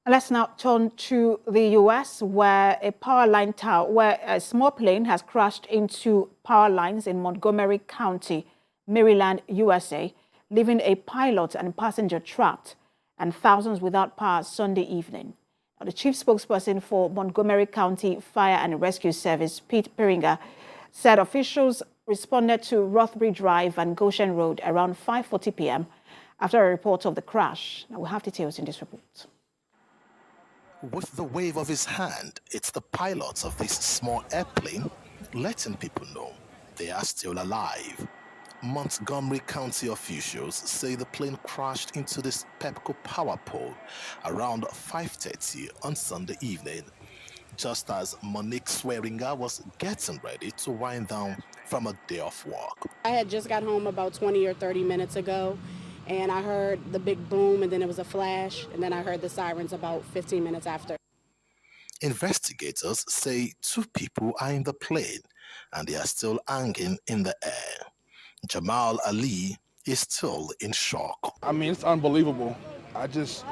Let's now turn to the U.S., where a small plane has crashed into power lines in Montgomery County, Maryland, USA, leaving a pilot and passenger trapped and thousands without power Sunday evening. Now, the chief spokesperson for Montgomery County Fire and Rescue Service, Pete Piringer, said officials responded to Rothbury Drive and Goshen Road around 5:40 p.m. after a report of the crash. Now, we have details in this report. With the wave of his hand, it's the pilots of this small airplane letting people know they are still alive. Montgomery County officials say the plane crashed into this Pepco power pole around 5:30 on Sunday evening, just as Monique Swearinger was getting ready to wind down from a day of work. I had just got home about 20 or 30 minutes ago, and I heard the big boom, and then it was a flash, and then I heard the sirens about 15 minutes after. Investigators say 2 people are in the plane, and they are still hanging in the air. Jamal Ali is still in shock. I mean, it's unbelievable. I just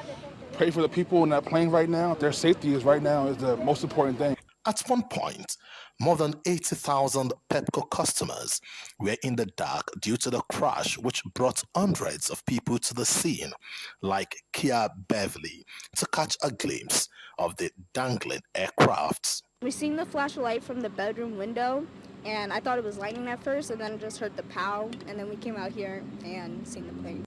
pray for the people in that plane right now. Their safety is the most important thing. At one point, more than 80,000 Pepco customers were in the dark due to the crash, which brought hundreds of people to the scene, like Kia Beverly, to catch a glimpse of the dangling aircrafts. We seen the flash of light from the bedroom window, and I thought it was lightning at first, and then just heard the pow, and then we came out here and seen the plane.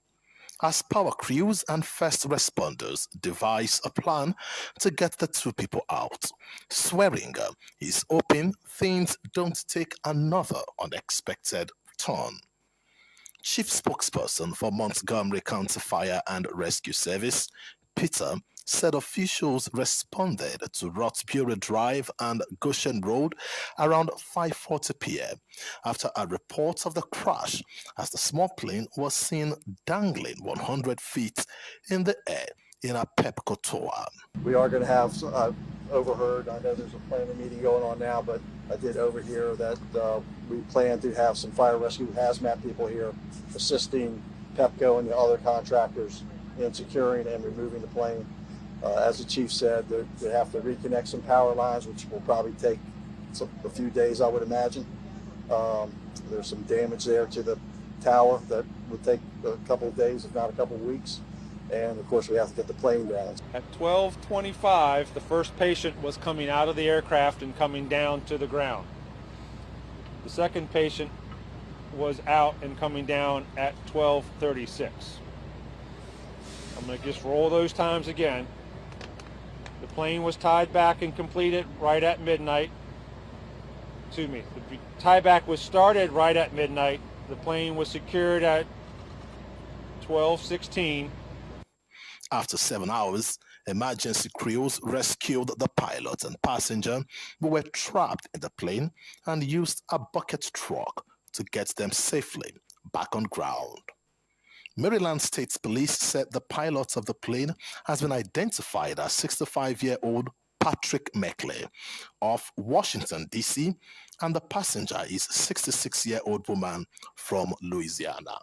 As power crews and first responders devise a plan to get the 2 people out, Swearinger is hoping things don't take another unexpected turn. Chief spokesperson for Montgomery County Fire and Rescue Service, Peter, said officials responded to Rothbury Drive and Goshen Road around 5:40 p.m. after a report of the crash, as the small plane was seen dangling 100 feet in the air in a Pepco tower. We are going to have overheard. I know there's a planning meeting going on now, but I did overhear that we plan to have some fire rescue hazmat people here assisting Pepco and the other contractors in securing and removing the plane. As the chief said, they have to reconnect some power lines, which will probably take a few days, I would imagine. There's some damage there to the tower that would take a couple of days, if not a couple of weeks. And of course, we have to get the plane down. At 12:25, the first patient was coming out of the aircraft and coming down to the ground. The second patient was out and coming down at 12:36. I'm going to just roll those times again. The plane was tied back and completed right at midnight. The tieback was started right at midnight. The plane was secured at 12:16. After 7 hours, emergency crews rescued the pilot and passenger who were trapped in the plane and used a bucket truck to get them safely back on ground. Maryland State Police said the pilot of the plane has been identified as 65-year-old Patrick Meckley of Washington, D.C., and the passenger is 66-year-old woman from Louisiana.